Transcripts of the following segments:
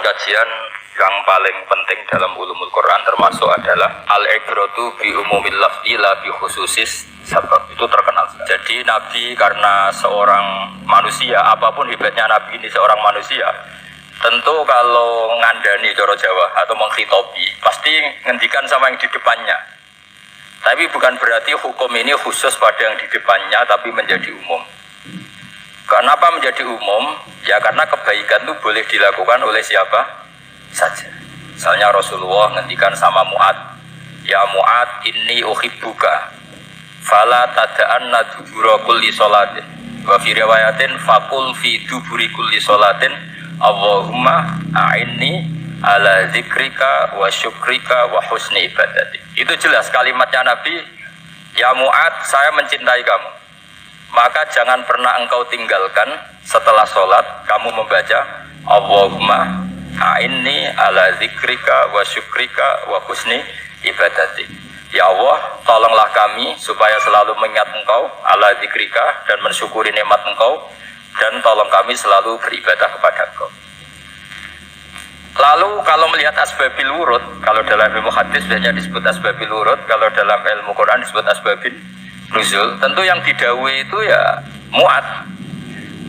kajian yang paling penting dalam ulumul Quran termasuk adalah al-ibratu bi umumil lafzi la bi khususis sabab. Itu terkenal. Jadi Nabi karena seorang manusia, apapun hebatnya Nabi ini seorang manusia, tentu kalau ngandani cara Jawa atau menghitobi pasti ngendikan sama yang di depannya. Tapi bukan berarti hukum ini khusus pada yang di depannya tapi menjadi umum. Kenapa menjadi umum? Ya karena kebaikan itu boleh dilakukan oleh siapa saja. Misalnya Rasulullah ngendikan sama Mu'ad, ya Mu'ad inni uhibbuka fala tada'anna dubura kulli sholatin wa fi riwayatin faqul fi duburi kulli sholatin Allahumma a'inni ala zikrika wa syukrika wa husni ibadati. Itu jelas kalimatnya Nabi, ya Mu'ad saya mencintai kamu, maka jangan pernah engkau tinggalkan setelah sholat kamu membaca Allahumma a'inni ala zikrika wa syukrika wa husni ibadati. Ya Allah, tolonglah kami supaya selalu mengingat engkau ala zikrika dan mensyukuri nikmat engkau, dan tolong kami selalu beribadah kepada engkau. Lalu kalau melihat asbabil wurud, kalau dalam ilmu hadis biasanya disebut asbabil wurud, kalau dalam ilmu Quran disebut asbabil nuzul. Tentu yang didhawuhi itu ya Mu'ad.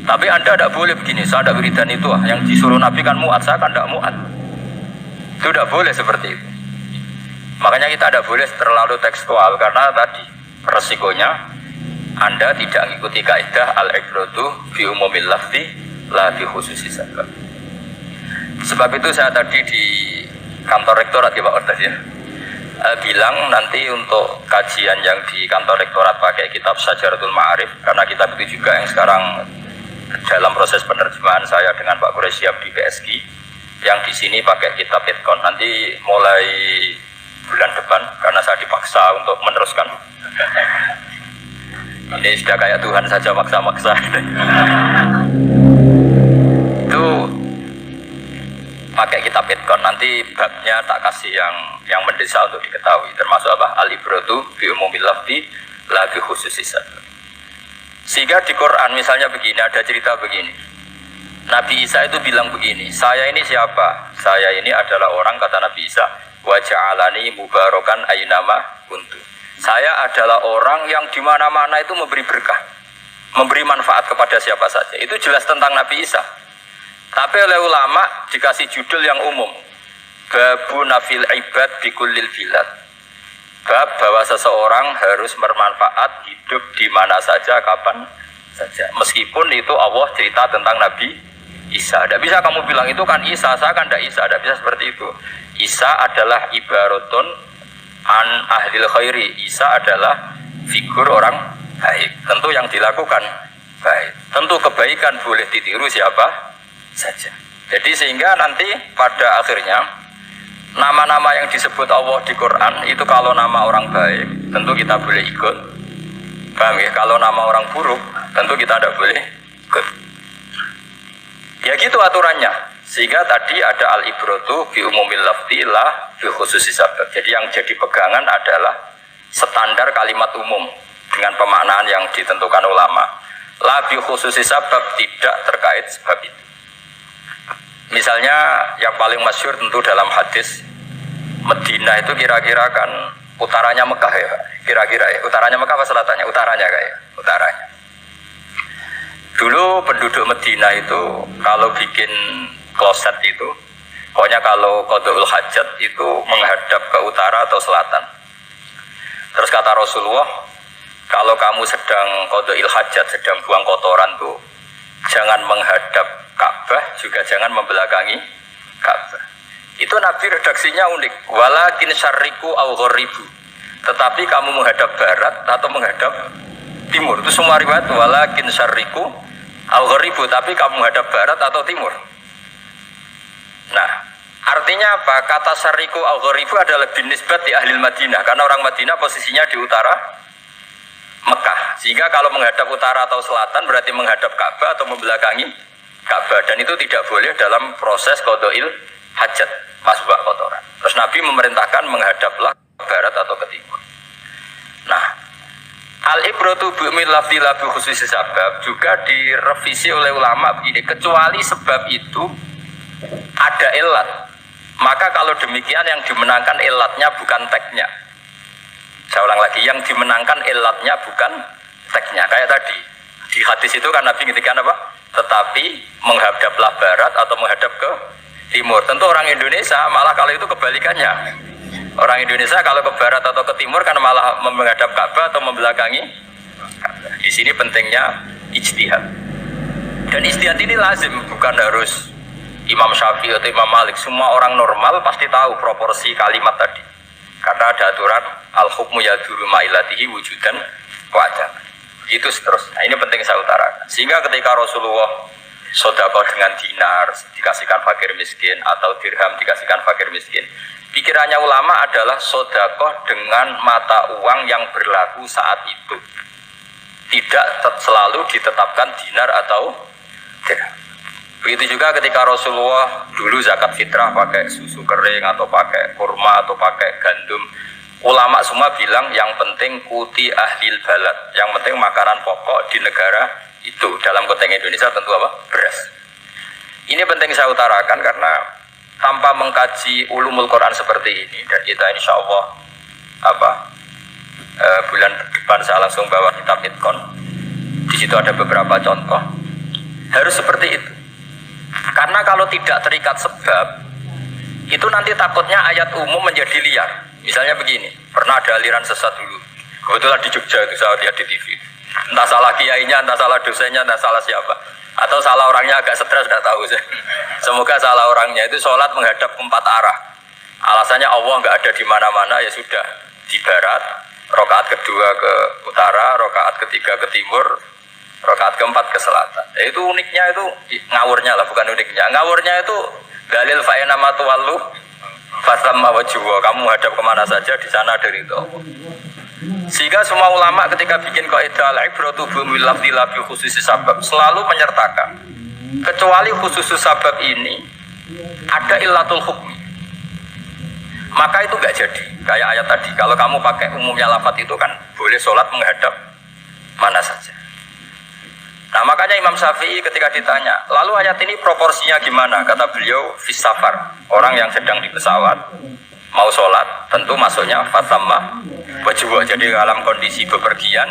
Tapi Anda tidak boleh begini, saya tidak wiridan itu, yang disuruh Nabi kan Mu'ad, saya kan tidak Mu'ad. Itu tidak boleh seperti itu. Makanya kita tidak boleh terlalu tekstual, karena tadi resikonya Anda tidak mengikuti kaidah al-ibratu fi umumil lafzi la fi khususi sabab. Sebab itu saya tadi di kantor rektorat ya Pak Ordas ya, bilang nanti untuk kajian yang di kantor rektorat pakai kitab Syajaratul Ma'arif, karena kitab itu juga yang sekarang dalam proses penerjemahan saya dengan Pak Quraisyab di PSG, yang di sini pakai kitab Itqon. Nanti mulai bulan depan, karena saya dipaksa untuk meneruskan. Ini sudah kayak Tuhan saja maksa-maksa. Itu pakai kitab Itqon, nanti babnya tak kasih yang mendesak untuk diketahui, termasuk apa? Al-ibratu bi umumil lafzi la bi khususi sabab. Sehingga di Quran misalnya begini, ada cerita begini. Nabi Isa itu bilang begini, saya ini siapa? Saya ini adalah orang, kata Nabi Isa, wa ja'alani mubarakan aynama kuntu. Saya adalah orang yang di mana-mana itu memberi berkah, memberi manfaat kepada siapa saja. Itu jelas tentang Nabi Isa. Tapi oleh ulama dikasih judul yang umum, babu nafil ibad bikullil bilad. Bab bahwa seseorang harus bermanfaat hidup di mana saja, kapan saja. Meskipun itu Allah cerita tentang Nabi Isa. Tidak bisa kamu bilang itu kan Isa, saya kan tidak Isa. Tidak bisa seperti itu. Isa adalah ibaratun an ahlil khairi. Isa adalah figur orang baik. Tentu yang dilakukan baik. Tentu kebaikan boleh ditiru siapa saja. Jadi sehingga nanti pada akhirnya nama-nama yang disebut Allah di Quran itu kalau nama orang baik tentu kita boleh ikut. Paham ya? Kalau nama orang buruk tentu kita tidak boleh ikut. Ya gitu aturannya. Sehingga tadi ada al-ibratu bi umumil lafzi la bi khususi sabab. Jadi yang jadi pegangan adalah standar kalimat umum dengan pemaknaan yang ditentukan ulama. La bi khususi sabab, tidak terkait sebab itu. Misalnya yang paling masyhur tentu dalam hadis, Medina itu kira-kira kan utaranya Mekah ya, kira-kira ya, utaranya Mekah apa selatannya? Utaranya kayak utaranya. Dulu penduduk Medina itu kalau bikin kloset itu, pokoknya kalau qada'ul hajat itu menghadap ke utara atau selatan. Terus kata Rasulullah, kalau kamu sedang qada'il hajat, sedang buang kotoran tuh, jangan menghadap Ka'bah, juga jangan membelakangi Ka'bah. Itu Nabi redaksinya unik, walakin syarriku aw gharibu. Tetapi kamu menghadap barat atau menghadap timur. Itu semua riwayat walakin syarriku aw gharibu, tapi kamu menghadap barat atau timur. Nah, artinya apa? Kata syarriku aw gharibu adalah binisbat di ahli Madinah, karena orang Madinah posisinya di utara Mekah. Sehingga kalau menghadap utara atau selatan berarti menghadap Ka'bah atau membelakangi Ka'bah, dan itu tidak boleh dalam proses qada'il hajat, masbah kotoran. Terus Nabi memerintahkan menghadaplah ke barat atau ke timur. Nah, al-ibratu bi umumil lafzi la bi khususi sabab juga direvisi oleh ulama begini, kecuali sebab itu ada ilat. Maka kalau demikian yang dimenangkan ilatnya bukan teknya. Saya ulang lagi, yang dimenangkan ilatnya bukan teknya. Kayak tadi di hadis itu kan Nabi ngintikan apa? Tetapi menghadaplah barat atau menghadap ke timur. Tentu orang Indonesia malah kalau itu kebalikannya. Orang Indonesia kalau ke barat atau ke timur kan malah menghadap Ka'bah atau membelakangi. Di sini pentingnya ijtihad. Dan ijtihad ini lazim, bukan harus Imam Syafi'i atau Imam Malik. Semua orang normal pasti tahu proporsi kalimat tadi. Karena ada aturan al-hukmu yaduru ma'ilatihi wujudan wajah. Itu seterusnya. Ini penting saya utarakan. Sehingga ketika Rasulullah sedekah dengan dinar dikasihkan fakir miskin atau dirham dikasihkan fakir miskin, pikirannya ulama adalah sedekah dengan mata uang yang berlaku saat itu. Tidak selalu ditetapkan dinar atau dirham. Begitu juga ketika Rasulullah dulu zakat fitrah pakai susu kering atau pakai kurma atau pakai gandum. Ulama semua bilang yang penting kuti ahlil balad, yang penting makanan pokok di negara itu. Dalam konteks Indonesia tentu apa? Beras. Ini penting saya utarakan karena tanpa mengkaji ulumul Quran seperti ini, dan kita insya Allah bulan depan saya langsung bawa kitab Itqon. Di situ ada beberapa contoh. Harus seperti itu. Karena kalau tidak terikat sebab, itu nanti takutnya ayat umum menjadi liar. Misalnya begini, pernah ada aliran sesat dulu. Kebetulan di Jogja itu saya lihat di TV. Entah salah kiainya, entah salah dosennya, entah salah siapa. Atau salah orangnya agak stres, tidak tahu saya. Semoga salah orangnya itu sholat menghadap ke 4 arah. Alasannya Allah nggak ada di mana-mana, ya sudah. Di barat, rakaat kedua ke utara, rakaat ketiga ke timur, rakaat keempat ke selatan. Itu uniknya itu ngawurnya lah, bukan uniknya. Ngawurnya itu dalil fa'ina matuwallu fasamma wajhuwa. Kamu hadap kemana saja di sana dari itu. Sehingga semua ulama ketika bikin kaidah al-ibratu bil lafzi la bi khususi sabab selalu menyertakan kecuali khusus sabab ini ada illatul hukmi. Maka itu enggak jadi. Kayak ayat tadi, kalau kamu pakai umumnya lafaz itu kan boleh sholat menghadap mana saja. Nah makanya Imam Syafi'i ketika ditanya, lalu ayat ini proporsinya gimana? Kata beliau, fis safar, orang yang sedang di pesawat mau sholat, tentu masuknya fatamma wajwa. Jadi dalam kondisi bepergian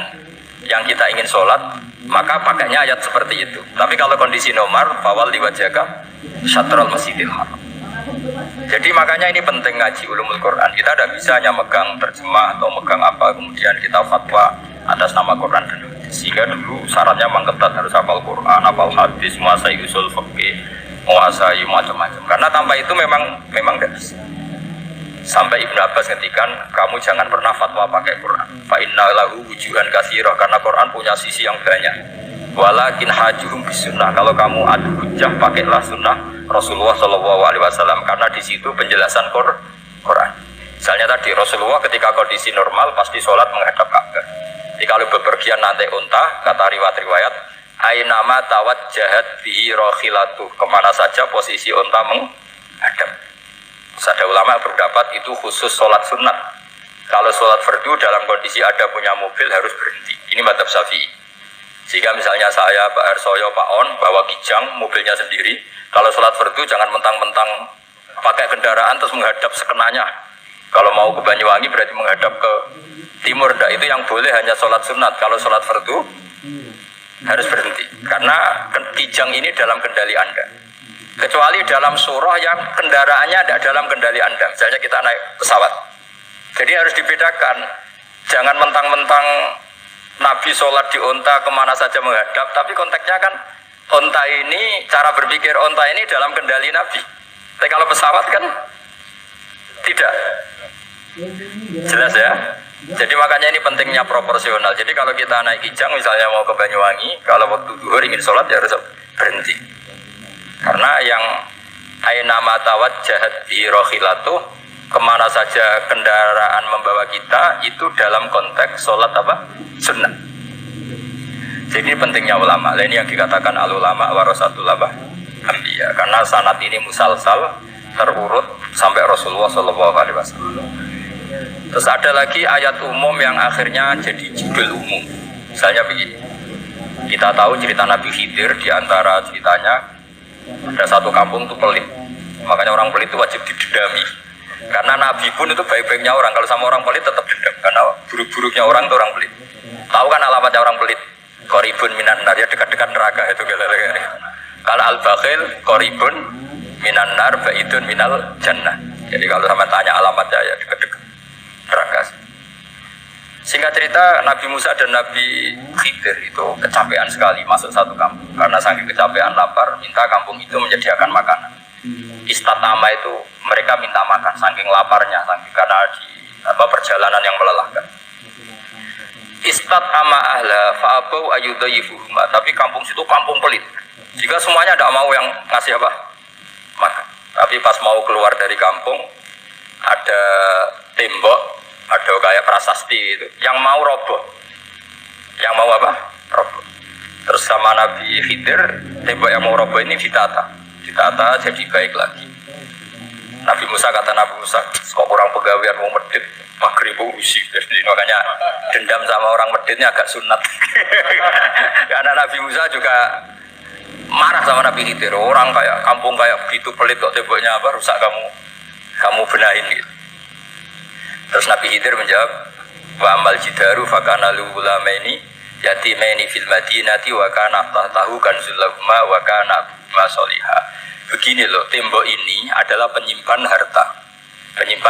yang kita ingin sholat, maka pakainya ayat seperti itu. Tapi kalau kondisi nomor, fawal diwajaka syatrul masjidil haram. Jadi makanya ini penting ngaji ulumul Quran. Kita tidak bisa hanya megang terjemah atau megang apa, kemudian kita fatwa atas nama Quran dan hadis. Sehingga dulu syaratnya memang ketat, harus hafal Quran, hafal hadis, menguasai usul fikih, menguasai macam-macam. Karena tanpa itu memang tidak bisa. Sampai Ibnu Abbas ngendikan, kamu jangan pernah fatwa pakai Quran. Fa inna lahu wujuhan katsirah, karena Quran punya sisi yang banyak. Walakin hajuhum bisunnah. Kalau kamu adu hujjah, pakailah sunnah Rasulullah SAW, karena di situ penjelasan Quran. Misalnya tadi Rasulullah ketika kondisi normal pasti sholat menghadap Ka'bah. Jadi kalau bepergian nanti unta, kata riwayat-riwayat, ainama tawajjahat bihi rokhilatu, kemana saja posisi unta menghadap. Ada ulama berpendapat itu khusus sholat sunat. Kalau sholat fardu dalam kondisi ada punya mobil harus berhenti. Ini madzhab Syafi'i. Sehingga misalnya saya, Pak Harsoyo, Pak On bawa kijang mobilnya sendiri. Kalau sholat fardu jangan mentang-mentang pakai kendaraan terus menghadap sekenanya. Kalau mau ke Banyuwangi berarti menghadap ke timur. Nah, itu yang boleh hanya sholat sunat. Kalau sholat fardu harus berhenti. Karena kijang ini dalam kendali Anda. Kecuali dalam surah yang kendaraannya ada dalam kendali Anda. Misalnya kita naik pesawat. Jadi harus dibedakan. Jangan mentang-mentang Nabi sholat di unta kemana saja menghadap. Tapi konteksnya kan unta ini, cara berpikir unta ini dalam kendali Nabi. Tapi kalau pesawat kan tidak. Jelas ya? Jadi makanya ini pentingnya proporsional. Jadi kalau kita naik kijang misalnya mau ke Banyuwangi, kalau waktu duhur ingin sholat ya harus berhenti. Karena yang ainama tawajjahat bi rokhilatu, kemana saja kendaraan membawa kita itu dalam konteks sholat apa? Sunnah. Jadi ini pentingnya ulama. Ini yang dikatakan al-ulama warasatul anbiya. Karena sanad ini musalsal terurut sampai Rasulullah SAW. Terus ada lagi ayat umum yang akhirnya jadi judul umum. Misalnya begini. Kita tahu cerita Nabi Khidir, di antara ceritanya ada satu kampung itu pelit. Makanya orang pelit itu wajib didendami. Karena Nabi pun itu baik-baiknya orang. Kalau sama orang pelit tetap dendam. Karena buruk-buruknya orang itu orang pelit. Tahu kan alamatnya orang pelit? Qoribun minan nar, ya dekat-dekat neraka itu. Kalau al-bakhil qoribun minan nar, ba'idun minal jannah. Jadi kalau sama tanya alamatnya ya dekat-dekat neraka. Singkat cerita, Nabi Musa dan Nabi Khidir itu kecapean sekali masuk satu kampung. Karena saking kecapean lapar, minta kampung itu menyediakan makanan. Istatama itu mereka minta makan, saking laparnya, karena di perjalanan yang melelahkan. Istatama ahla fa'abau ayyudhayifuhuma. Tapi kampung situ kampung pelit. Jika semuanya tidak mau yang ngasih apa? Makan. Tapi pas mau keluar dari kampung, ada tembok, ada kayak prasasti itu, yang mau roboh. Yang mau apa? Roboh. Terus sama Nabi Khidir, tembok yang mau roboh ini ditata jadi baik lagi. Nabi Musa kata Nabi Musa, kok kurang pegawaian mau medit, maghrib usi. Jadi makanya dendam sama orang meditnya agak sunat. Karena Nabi Musa juga marah sama Nabi Khidir, orang kayak kampung kayak begitu pelit kok temboknya apa rusak kamu benahin gitu. Terus Nabi Khidir menjawab, wa amal jidaru fakana lulamaini yatimaini fil madinati wa kana tahtahu kanzul lahuma wa kana ma solihah. Begini loh, tembok ini adalah penyimpan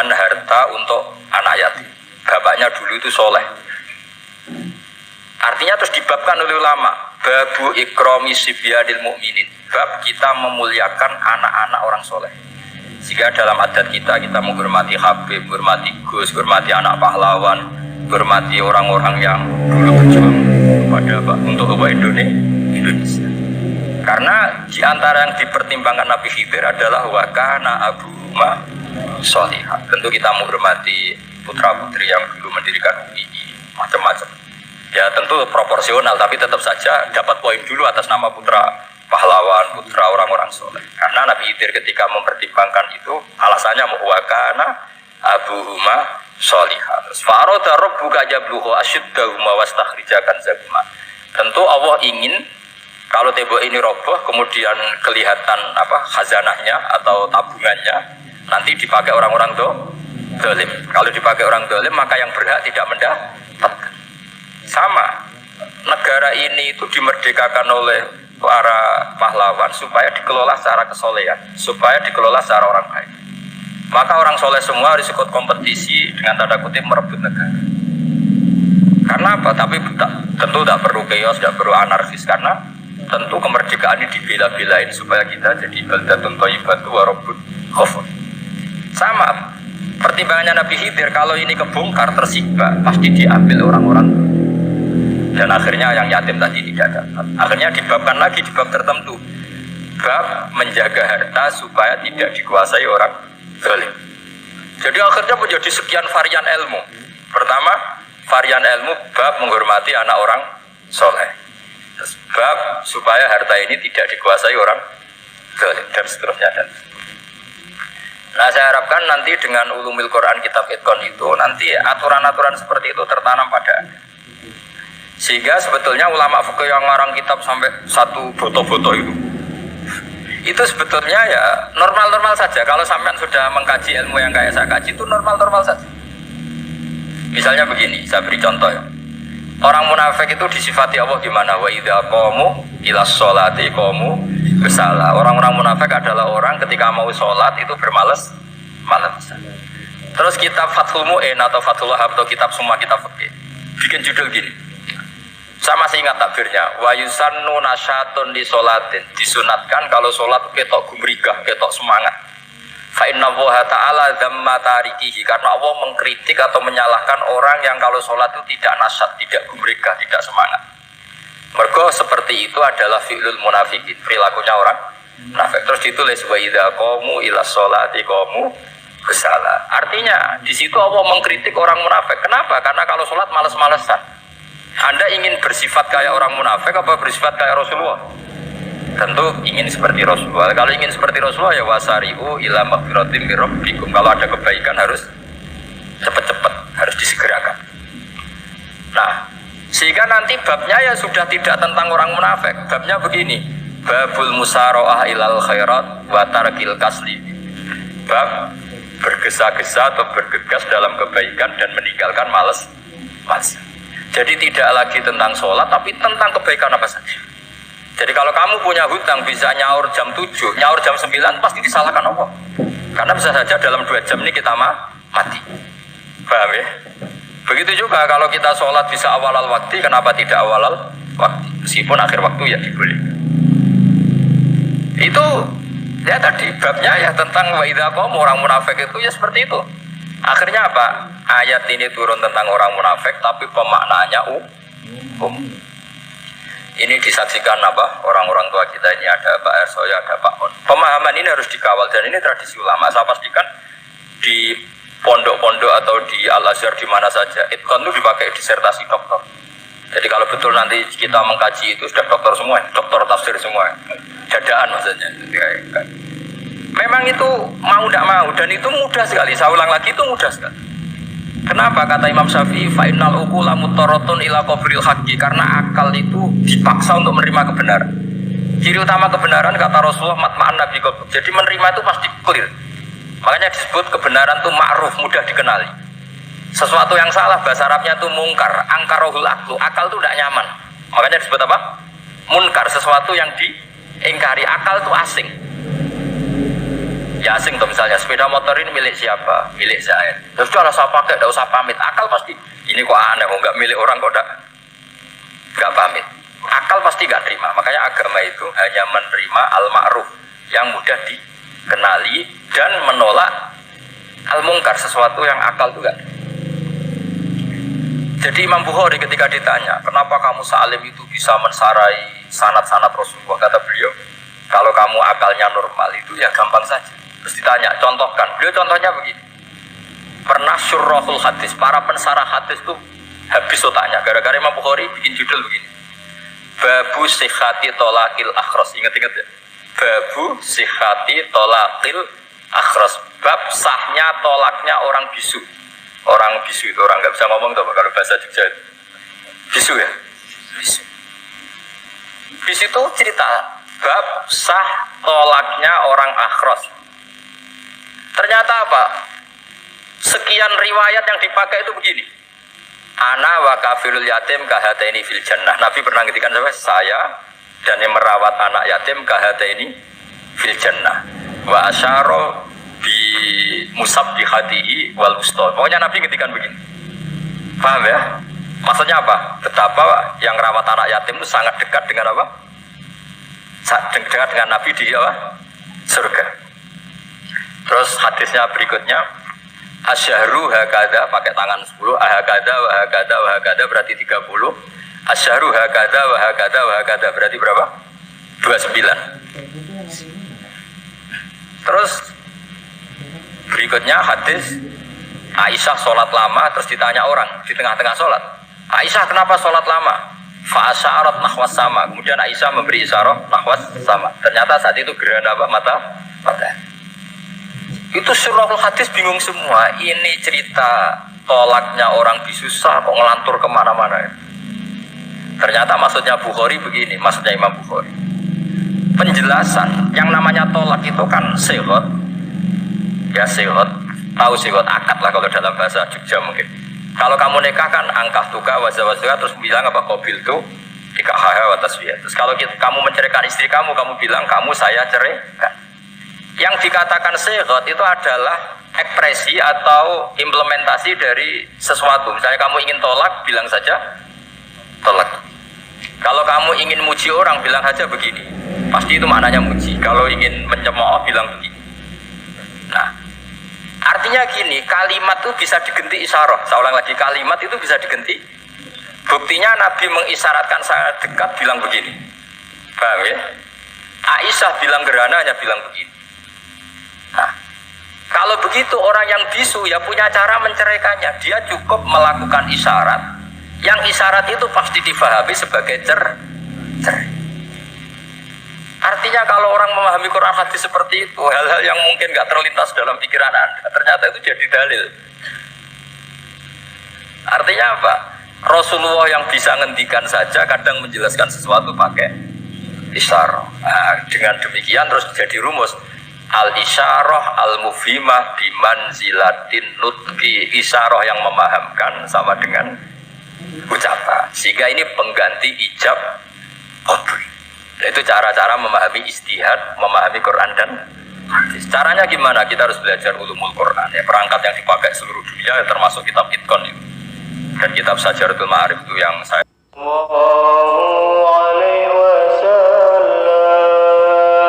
harta untuk anak yatim. Bapaknya dulu itu soleh. Artinya terus dibabkan oleh ulama, babu ikrami sibyanil mu'minin, bab kita memuliakan anak-anak orang soleh. Jika dalam adat kita menghormati Habib, menghormati Gus, menghormati anak pahlawan, menghormati orang-orang yang dulu berjuang untuk Indonesia. Karena di antara yang dipertimbangkan Nabi Khidir adalah wakana abuhuma sholihah. Tentu kita menghormati putra-putri yang dulu mendirikan UI, macam-macam. Ya tentu proporsional, tapi tetap saja dapat poin dulu atas nama putra pahlawan, putra orang-orang soleh. Karena Nabi Khidir ketika mempertimbangkan itu, alasannya wakana abuhuma sholihah. Faroda rabbuka yablughu asyiddahuma wastakhrijakan zaguma. Tentu Allah ingin kalau tembok ini roboh, kemudian kelihatan khazanahnya atau tabungannya, nanti dipakai orang-orang dolim. Kalau dipakai orang dolim, maka yang berhak tidak mendapatkan. Sama, negara ini itu dimerdekakan oleh para pahlawan supaya dikelola secara kesolehan, supaya dikelola secara orang baik. Maka orang soleh semua harus ikut kompetisi dengan tanda kutip merebut negara. Karena apa? Tapi tentu tidak perlu chaos, tidak perlu anarkis, karena tentu kemerdekaan ini dibela-belain supaya kita jadi baldatun thayyibatu wa rabbun ghafur. Sama pertimbangannya Nabi Khidir, kalau ini kebongkar tersibak pasti diambil orang-orang dan akhirnya yang yatim tadi tidak dapat. Akhirnya dibabkan lagi di bab tertentu, bab menjaga harta supaya tidak dikuasai orang zalim. Jadi akhirnya menjadi sekian varian ilmu. Pertama, varian ilmu bab menghormati anak orang soleh. Sebab supaya harta ini tidak dikuasai orang zalim dan seterusnya. Nah, saya harapkan nanti dengan ulumul Quran kitab Itqan itu nanti aturan-aturan seperti itu tertanam pada Anda. Sehingga sebetulnya ulama fikih yang ngarang kitab sampai satu boto-boto itu sebetulnya ya normal-normal saja. Kalau sampean sudah mengkaji ilmu yang kayak saya kaji itu normal-normal saja. Misalnya begini, saya beri contoh ya. Orang munafik itu disifati Allah gimana? Wa idza qamu ila sholati qamu kusala. Orang-orang munafik adalah orang ketika mau sholat itu bermalas. Terus kitab Fathul Mu'in atau Fathul Wahab atau kitab semua kitab fikih bikin judul gini. Saya masih ingat takbirnya. Wa yusannu nasyatun li sholatin. Disunatkan kalau sholat ketok gumrigah, ketok semangat. Fa inna Allaha ta'ala dzamma tarikihi, karena Allah mengkritik atau menyalahkan orang yang kalau sholat itu tidak nasyat, tidak gumregah, tidak semangat. Mergo seperti itu adalah fi'lul munafikin, perilakunya orang munafik. Terus ditulis wa idza qamu ila sholati qamu kusala. Artinya di situ Allah mengkritik orang munafik. Kenapa? Karena kalau sholat malas-malesan. Anda ingin bersifat kayak orang munafik apa bersifat kayak Rasulullah? Tentu ingin seperti Rasulullah. Kalau ingin seperti Rasulullah ya wasari'u ila maghfiratin min rabbikum. Kalau ada kebaikan harus cepat-cepat, harus disegerakan. Nah, sehingga nanti babnya ya sudah tidak tentang orang munafik. Babnya begini, babul musara'ah ilal khairat wa tarkil kasli bab bergesa-gesa atau bergegas dalam kebaikan dan meninggalkan males. Jadi tidak lagi tentang sholat, tapi tentang kebaikan apa saja. Jadi kalau kamu punya hutang bisa nyaur jam 7, nyaur jam 9, pasti disalahkan Allah. Karena bisa saja dalam 2 jam ini kita mati. Paham ya? Begitu juga kalau kita sholat bisa awal waktu, kenapa tidak awal waktu? Meskipun akhir waktu ya dibolehkan. Itu ya tadi babnya ya tentang wa idza qaum, orang munafik itu ya seperti itu. Akhirnya apa? Ayat ini turun tentang orang munafik tapi pemaknaannya Ini disaksikan apa? Orang-orang tua kita ini ada Pak Ersoya, ada Pak On. Pemahaman ini harus dikawal dan ini tradisi ulama. Saya pastikan di pondok-pondok atau di Al-Azhar di mana saja, itqan itu dipakai disertasi doktor. Jadi kalau betul nanti kita mengkaji itu sudah doktor semua, doktor tafsir semua, dadaan maksudnya. Memang itu mau tidak mau dan itu mudah sekali. Saya ulang lagi itu mudah sekali. Kenapa kata Imam Syafi'i fa'innal uqula muttaratun ila qabril haqqi, karena akal itu dipaksa untuk menerima kebenaran. Ciri utama kebenaran kata Rasulullah matma'an nabi qabr. Jadi menerima itu pasti clear. Makanya disebut kebenaran itu ma'ruf, mudah dikenali. Sesuatu yang salah bahasa Arabnya itu mungkar, angkarohul aklu, akal itu tidak nyaman. Makanya disebut apa? Munkar, sesuatu yang diingkari. Akal itu asing. Ya asing tuh, misalnya sepeda motor ini milik siapa? Milik saya. Terus kalau saya pakai, tidak usah pamit. Akal pasti, ini kok aneh, kok nggak milik orang, kok nggak pamit. Akal pasti nggak terima. Makanya agama itu hanya menerima al-ma'ruf yang mudah dikenali dan menolak al-mungkar, sesuatu yang akal itu nggak. Jadi Imam Bukhari ketika ditanya, kenapa kamu salim itu bisa mensarai sanad-sanad Rasulullah, kata beliau, kalau kamu akalnya normal itu ya gampang saja. Terus ditanya, contohkan. Beliau contohnya begini. Pernah syurrahul hadis, para pensarah hadis itu habis otaknya. Gara-gara Imam Bukhari bikin judul begini. Babu sihati tolakil akhras. Ingat-ingat ya. Babu sihati tolakil akhras. Bab sahnya tolaknya orang bisu. Orang bisu itu orang nggak bisa ngomong tuh kalau bahasa Jogja. Bisu ya. Bisu. Bisu itu cerita bab sah tolaknya orang akhras. Ternyata apa? Sekian riwayat yang dipakai itu begini. Ana wa kafilul yatim kahataini fil jannah. Nabi pernah ngetikan saya dan yang merawat anak yatim kahataini fil jannah. Wa asyara bi musabbihatihi wal wusta. Pokoknya Nabi ngetikan begini. Paham ya? Maksudnya apa? Betapa yang rawat anak yatim itu sangat dekat dengan apa? Dekat dengan Nabi di apa? Surga. Terus hadisnya berikutnya, asyahru hakada, pakai tangan 10, ahakada wa hakada wa hakada berarti 30. Asyahru hakada wa hakada wa hakada berarti berapa? 29. Terus berikutnya hadis Aisyah sholat lama, terus ditanya orang di tengah-tengah sholat, Aisyah kenapa sholat lama? Fa'asyarat nahwas sama. Kemudian Aisyah memberi isyarat nahwas sama. Ternyata saat itu gerhana apa? Mata. Itu surahul hadis bingung semua. Ini cerita tolaknya orang bisusah kok ngelantur kemana-mana ya. Ternyata maksudnya Bukhari begini, maksudnya Imam Bukhari. Penjelasan yang namanya tolak itu kan sihot. Ya sihot, tahu sihot akad lah kalau dalam bahasa Jogja mungkin. Kalau kamu nikah kan angkah tuka wazawazwa terus bilang apa qabil tu nikah wa taswiyah. Terus kalau kamu menceraikan istri kamu bilang kamu saya ceraikan. Yang dikatakan sihot itu adalah ekspresi atau implementasi dari sesuatu. Misalnya kamu ingin tolak, bilang saja tolak. Kalau kamu ingin muji orang, bilang saja begini. Pasti itu maknanya muji. Kalau ingin mencemooh, bilang begini. Nah, artinya gini, kalimat itu bisa diganti isyarah. Saya ulang lagi, kalimat itu bisa diganti. Buktinya Nabi mengisyaratkan saya dekat, bilang begini. Paham ya? Aisyah bilang gerhana, hanya bilang begini. Nah, kalau begitu orang yang bisu ya punya cara menceraikannya. Dia cukup melakukan isyarat. Yang isyarat itu pasti difahami sebagai cerai. Artinya kalau orang memahami Quran hadis seperti itu, hal-hal yang mungkin gak terlintas dalam pikiran Anda, ternyata itu jadi dalil. Artinya apa? Rasulullah yang bisa ngendikan saja kadang menjelaskan sesuatu pakai isyarat. Nah, dengan demikian terus jadi rumus. al isyarah al mufhimah bimanzilatin nutqi, isyarah yang memahamkan sama dengan ucapan, sehingga ini pengganti ijab qabul. Itu cara-cara memahami istihad, memahami Quran dan hadis. Caranya gimana? Kita harus belajar ulumul Quran, ya, perangkat yang dipakai seluruh dunia, termasuk kitab Itqan itu. Dan kitab Sajaratul Ma'arif itu yang saya